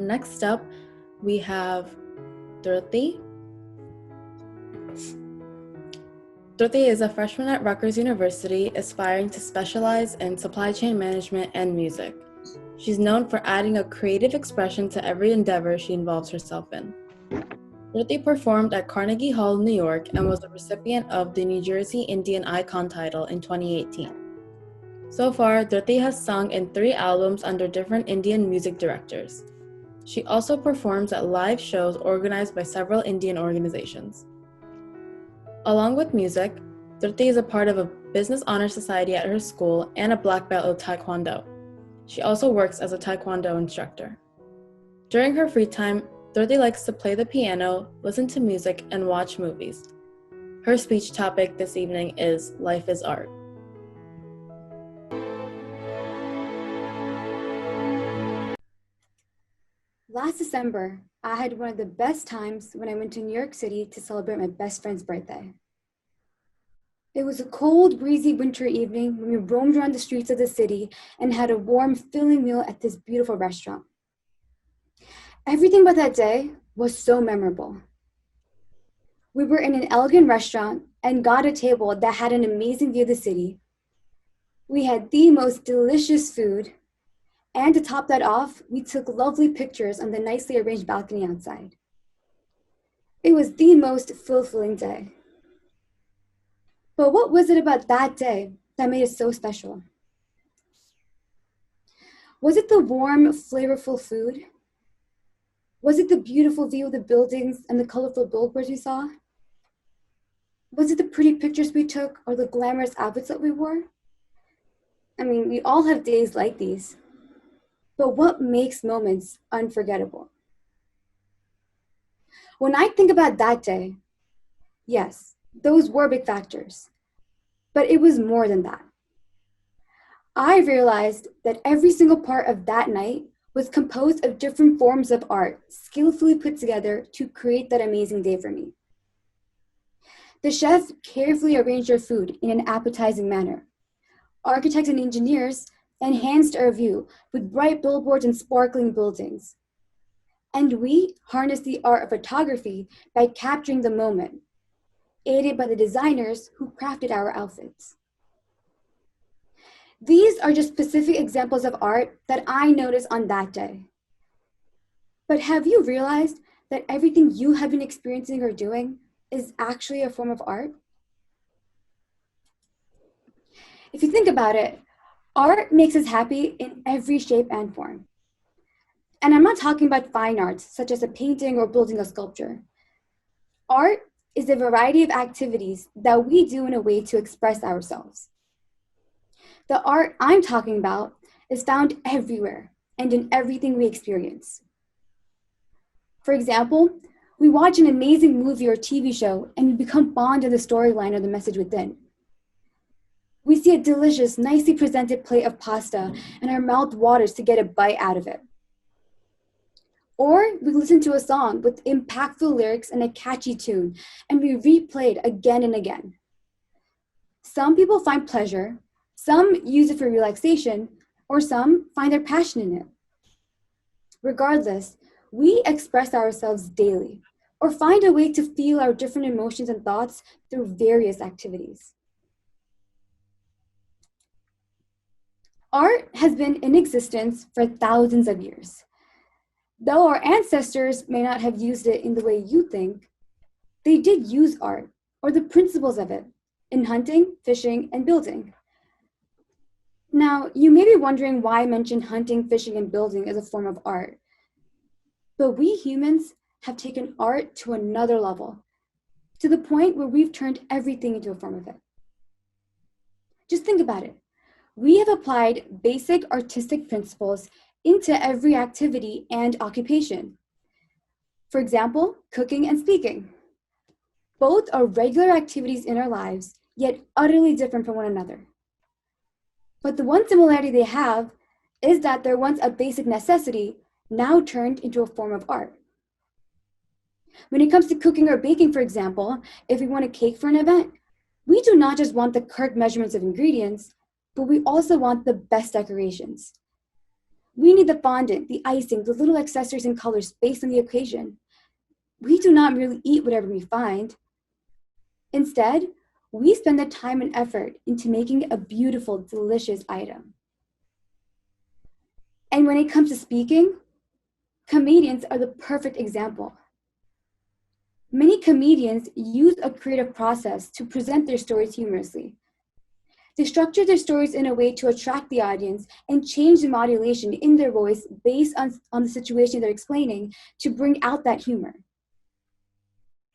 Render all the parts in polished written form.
Next up, we have Dhruti. Dhruti is a freshman at Rutgers University, aspiring to specialize in supply chain management and music. She's known for adding a creative expression to every endeavor she involves herself in. Dhruti performed at Carnegie Hall, New York, and was a recipient of the New Jersey Indian Icon title in 2018. So far, Dhruti has sung in 3 albums under different Indian music directors. She also performs at live shows organized by several Indian organizations. Along with music, Dhruti is a part of a business honor society at her school and a black belt of Taekwondo. She also works as a Taekwondo instructor. During her free time, Dhruti likes to play the piano, listen to music, and watch movies. Her speech topic this evening is Life is Art. Last December, I had one of the best times when I went to New York City to celebrate my best friend's birthday. It was a cold, breezy winter evening when we roamed around the streets of the city and had a warm, filling meal at this beautiful restaurant. Everything about that day was so memorable. We were in an elegant restaurant and got a table that had an amazing view of the city. We had the most delicious food, and to top that off, we took lovely pictures on the nicely arranged balcony outside. It was the most fulfilling day. But what was it about that day that made it so special? Was it the warm, flavorful food? Was it the beautiful view of the buildings and the colorful billboards we saw? Was it the pretty pictures we took or the glamorous outfits that we wore? I mean, we all have days like these. But what makes moments unforgettable? When I think about that day, yes, those were big factors, but it was more than that. I realized that every single part of that night was composed of different forms of art, skillfully put together to create that amazing day for me. The chef carefully arranged our food in an appetizing manner. Architects and engineers enhanced our view with bright billboards and sparkling buildings. And we harnessed the art of photography by capturing the moment, aided by the designers who crafted our outfits. These are just specific examples of art that I noticed on that day. But have you realized that everything you have been experiencing or doing is actually a form of art? If you think about it, art makes us happy in every shape and form. And I'm not talking about fine arts, such as a painting or building a sculpture. Art is a variety of activities that we do in a way to express ourselves. The art I'm talking about is found everywhere and in everything we experience. For example, we watch an amazing movie or TV show and we become bound in the storyline or the message within. We see a delicious, nicely presented plate of pasta and our mouth waters to get a bite out of it. Or we listen to a song with impactful lyrics and a catchy tune, and we replay it again and again. Some people find pleasure, some use it for relaxation, or some find their passion in it. Regardless, we express ourselves daily, or find a way to feel our different emotions and thoughts through various activities. Art has been in existence for thousands of years. Though our ancestors may not have used it in the way you think, they did use art, or the principles of it, in hunting, fishing, and building. Now, you may be wondering why I mention hunting, fishing, and building as a form of art. But we humans have taken art to another level, to the point where we've turned everything into a form of it. Just think about it. We have applied basic artistic principles into every activity and occupation. For example, cooking and speaking. Both are regular activities in our lives, yet utterly different from one another. But the one similarity they have is that they're once a basic necessity, now turned into a form of art. When it comes to cooking or baking, for example, if we want a cake for an event, we do not just want the correct measurements of ingredients, but we also want the best decorations. We need the fondant, the icing, the little accessories and colors based on the occasion. We do not merely eat whatever we find. Instead, we spend the time and effort into making a beautiful, delicious item. And when it comes to speaking, comedians are the perfect example. Many comedians use a creative process to present their stories humorously. They structure their stories in a way to attract the audience and change the modulation in their voice based on the situation they're explaining to bring out that humor.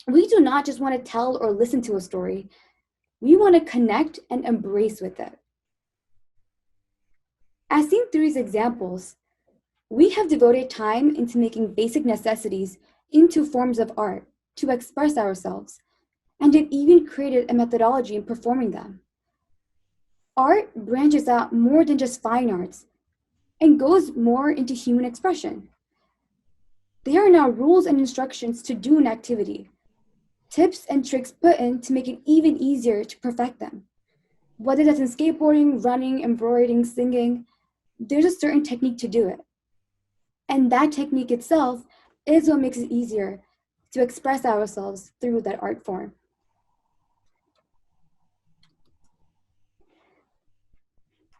We do not just want to tell or listen to a story. We want to connect and embrace with it. As seen through these examples, we have devoted time into making basic necessities into forms of art to express ourselves, and have even created a methodology in performing them. Art branches out more than just fine arts and goes more into human expression. There are now rules and instructions to do an activity, tips and tricks put in to make it even easier to perfect them. Whether that's in skateboarding, running, embroidering, singing, there's a certain technique to do it. And that technique itself is what makes it easier to express ourselves through that art form.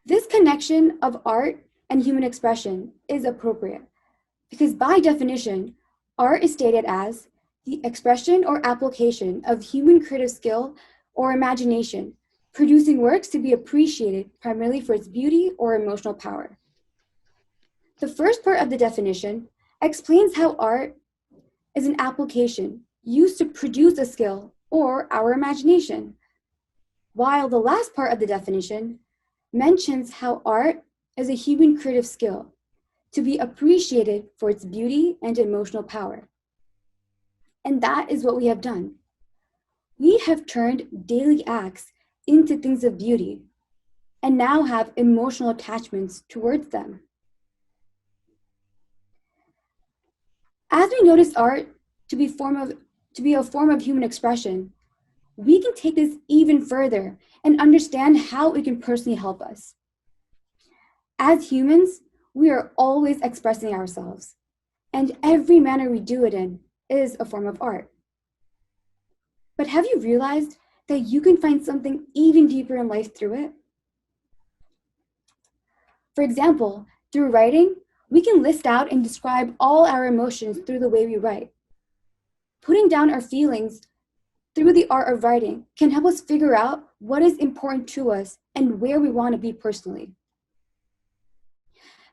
This connection of art and human expression is appropriate because by definition, art is stated as the expression or application of human creative skill or imagination, producing works to be appreciated primarily for its beauty or emotional power. The first part of the definition explains how art is an application used to produce a skill or our imagination, while the last part of the definition mentions how art is a human creative skill to be appreciated for its beauty and emotional power. And that is what we have done. We have turned daily acts into things of beauty and now have emotional attachments towards them. As we notice art to be a form of human expression, we can take this even further and understand how it can personally help us. As humans, we are always expressing ourselves, and every manner we do it in is a form of art. But have you realized that you can find something even deeper in life through it? For example, through writing, we can list out and describe all our emotions through the way we write. Putting down our feelings through the art of writing can help us figure out what is important to us and where we want to be personally.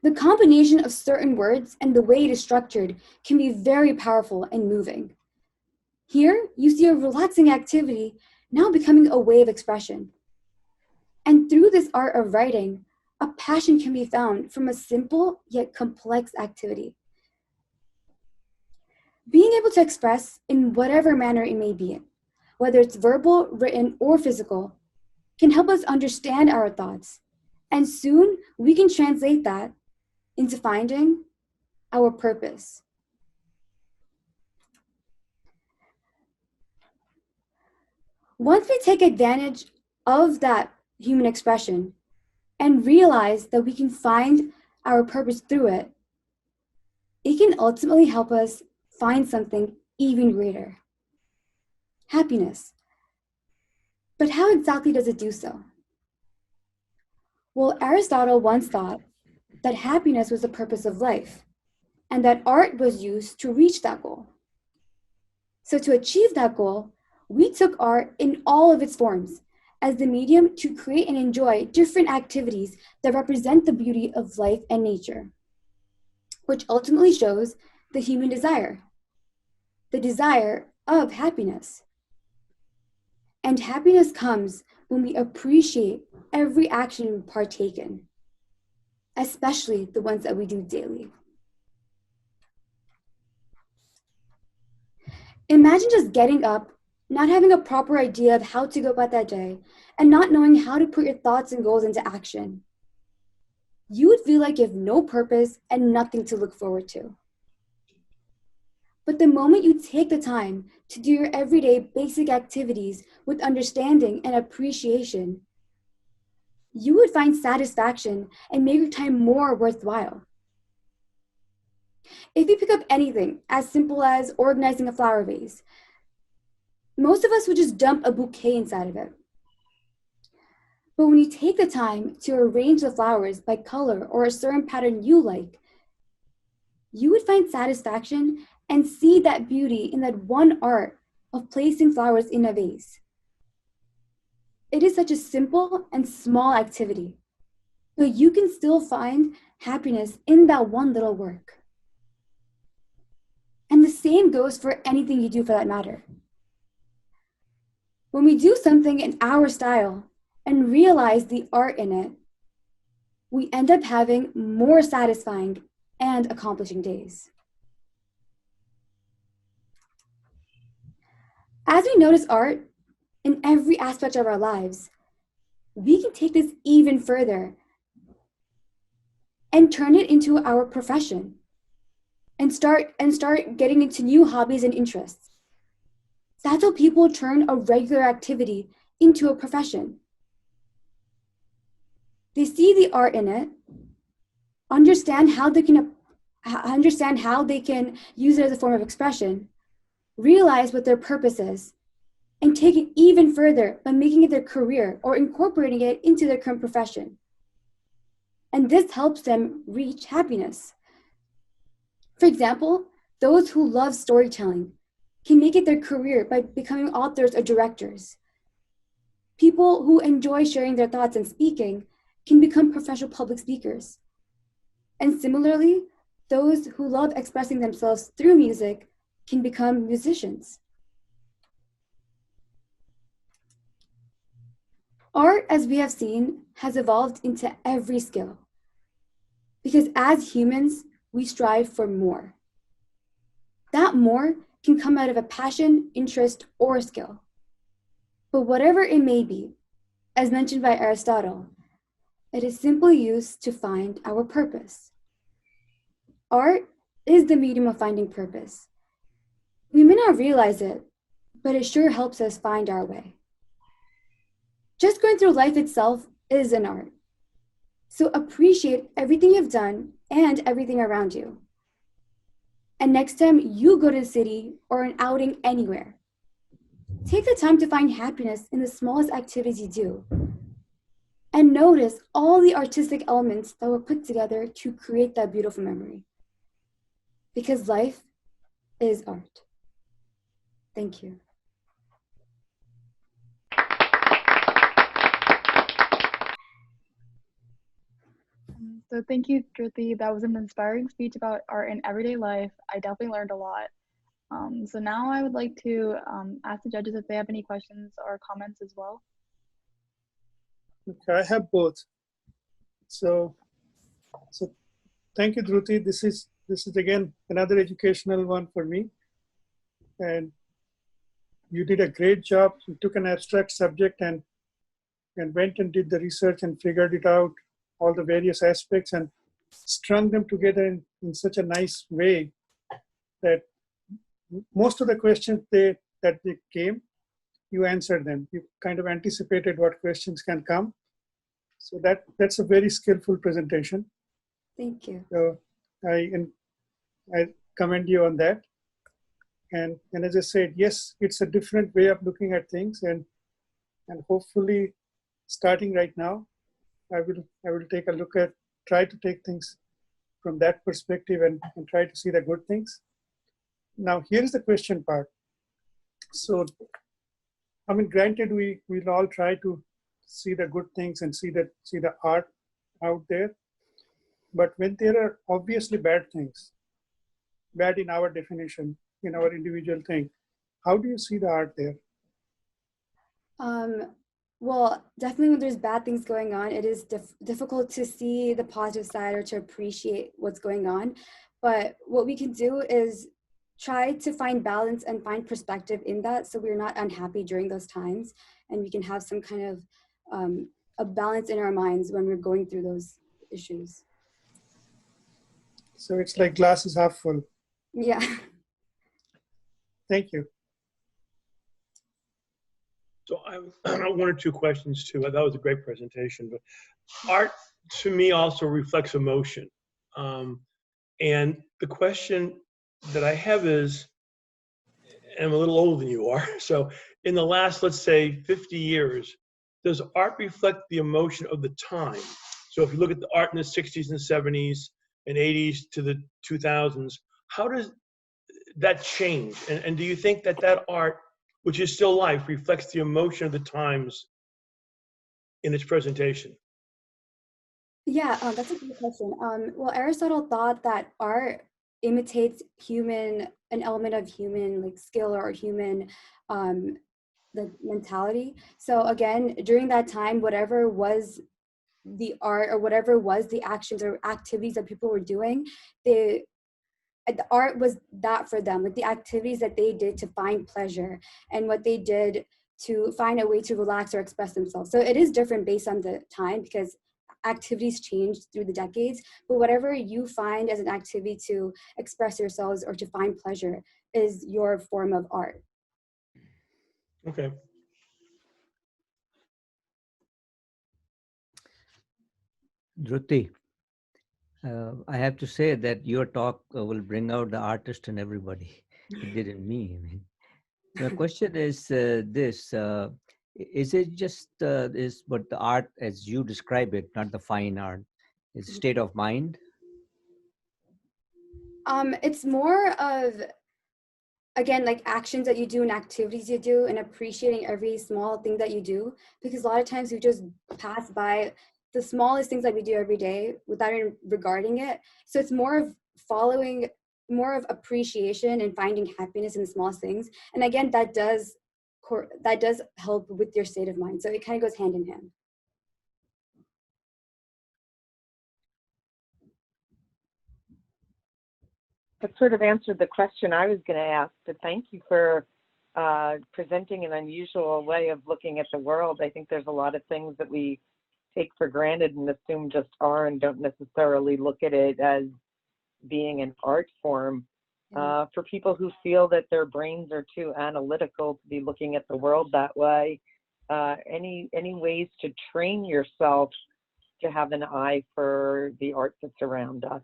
The combination of certain words and the way it is structured can be very powerful and moving. Here, you see a relaxing activity now becoming a way of expression. And through this art of writing, a passion can be found from a simple yet complex activity. Being able to express in whatever manner it may be, whether it's verbal, written, or physical, can help us understand our thoughts. And soon we can translate that into finding our purpose. Once we take advantage of that human expression and realize that we can find our purpose through it, it can ultimately help us find something even greater: happiness. But how exactly does it do so? Well, Aristotle once thought that happiness was the purpose of life, and that art was used to reach that goal. So to achieve that goal, we took art in all of its forms as the medium to create and enjoy different activities that represent the beauty of life and nature, which ultimately shows the human desire, the desire of happiness. And happiness comes when we appreciate every action we partake in, especially the ones that we do daily. Imagine just getting up, not having a proper idea of how to go about that day, and not knowing how to put your thoughts and goals into action. You would feel like you have no purpose and nothing to look forward to. But the moment you take the time to do your everyday basic activities with understanding and appreciation, you would find satisfaction and make your time more worthwhile. If you pick up anything as simple as organizing a flower vase, most of us would just dump a bouquet inside of it. But when you take the time to arrange the flowers by color or a certain pattern you like, you would find satisfaction and see that beauty in that one art of placing flowers in a vase. It is such a simple and small activity, but you can still find happiness in that one little work. And the same goes for anything you do for that matter. When we do something in our style and realize the art in it, we end up having more satisfying and accomplishing days. As we notice art in every aspect of our lives, we can take this even further and turn it into our profession and start getting into new hobbies and interests. That's how people turn a regular activity into a profession. They see the art in it, understand how they can use it as a form of expression, realize what their purpose is, and take it even further by making it their career or incorporating it into their current profession. And this helps them reach happiness. For example, those who love storytelling can make it their career by becoming authors or directors. People who enjoy sharing their thoughts and speaking can become professional public speakers. And similarly, those who love expressing themselves through music can become musicians. Art, as we have seen, has evolved into every skill. Because as humans, we strive for more. That more can come out of a passion, interest, or skill. But whatever it may be, as mentioned by Aristotle, it is simply used to find our purpose. Art is the medium of finding purpose. We may not realize it, but it sure helps us find our way. Just going through life itself is an art. So appreciate everything you've done and everything around you. And next time you go to the city or an outing anywhere, take the time to find happiness in the smallest activities you do. And notice all the artistic elements that were put together to create that beautiful memory. Because life is art. Thank you. So thank you, Dhruti. That was an inspiring speech about art in everyday life. I definitely learned a lot. So now I would like to ask the judges if they have any questions or comments as well. Okay, I have both. So thank you, Dhruti. This is again another educational one for me. And you did a great job. You took an abstract subject and went and did the research and figured it out, all the various aspects, and strung them together in such a nice way that most of the questions that they came, you answered them. You kind of anticipated what questions can come. So that's a very skillful presentation. Thank you. So I commend you on that. And as I said, yes, it's a different way of looking at things, and hopefully, starting right now, I will take a look at, try to take things from that perspective and try to see the good things. Now, here is the question part. So, I mean, granted, we'll all try to see the good things and see the art out there. But when there are obviously bad things, bad in our definition, in our individual thing, how do you see the art there? Well, definitely when there's bad things going on, it is difficult to see the positive side or to appreciate what's going on. But what we can do is try to find balance and find perspective in that, so we're not unhappy during those times, and we can have some kind of a balance in our minds when we're going through those issues. So it's like glass is half full. Yeah. Thank you. So I have one or two questions too. That was a great presentation. But art to me also reflects emotion. And the question that I have is, and I'm a little older than you are, so in the last, let's say, 50 years, does art reflect the emotion of the time? So if you look at the art in the 60s and 70s and 80s to the 2000s, how does that change? And do you think that that art, which is still life, reflects the emotion of the times in its presentation? Yeah, that's a good question. Well, Aristotle thought that art imitates an element of human like skill or human the mentality. So again, during that time, whatever was the art or whatever was the actions or activities that people were doing, the art was that for them, like the activities that they did to find pleasure and what they did to find a way to relax or express themselves. So it is different based on the time because activities changed through the decades, but whatever you find as an activity to express yourselves or to find pleasure is your form of art. Okay. Dhruti, I have to say that your talk will bring out the artist in everybody. It did in me. I mean. So the question is this, is it just is what the art as you describe it, not the fine art, is state of mind? It's more of, again, like actions that you do and activities you do and appreciating every small thing that you do, because a lot of times we just pass by the smallest things that we do every day without even regarding it. So it's more of following, more of appreciation and finding happiness in the smallest things. And again, that does help with your state of mind. So it kind of goes hand in hand. That sort of answered the question I was going to ask, but thank you for presenting an unusual way of looking at the world. I think there's a lot of things that we take for granted and assume just are and don't necessarily look at it as being an art form. For people who feel that their brains are too analytical to be looking at the world that way, any ways to train yourself to have an eye for the art that's around us?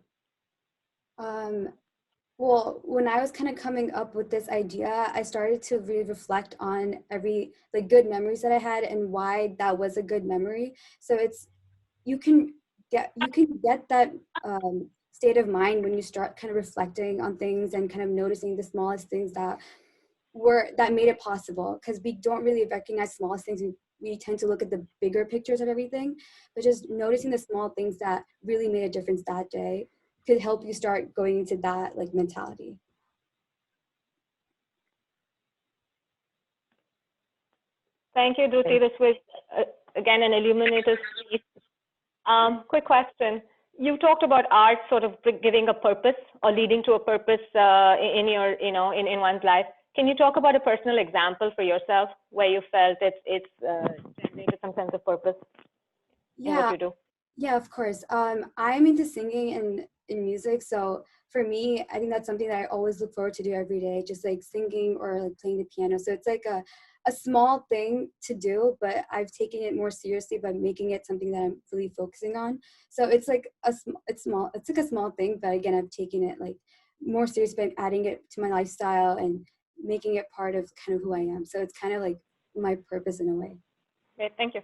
Well, when I was kind of coming up with this idea, I started to really reflect on every like good memories that I had and why that was a good memory. So it's you can get that state of mind when you start kind of reflecting on things and kind of noticing the smallest things that made it possible, because we don't really recognize smallest things. We tend to look at the bigger pictures of everything, but just noticing the small things that really made a difference that day could help you start going into that like mentality. Thank you, Dhruti. This was, again, an illuminative piece. Quick question. You talked about art sort of giving a purpose or leading to a purpose in your, in one's life. Can you talk about a personal example for yourself where you felt it's generated some sense of purpose in what you do? Yeah, of course. I'm into singing and in music, so for me, I think that's something that I always look forward to do every day, just like singing or like playing the piano. So it's like a small thing to do, but I've taken it more seriously by making it something that I'm really focusing on. So it's like it's like a small thing, but again, I've taken it like more seriously by adding it to my lifestyle and making it part of kind of who I am. So it's kind of like my purpose in a way. Great, thank you.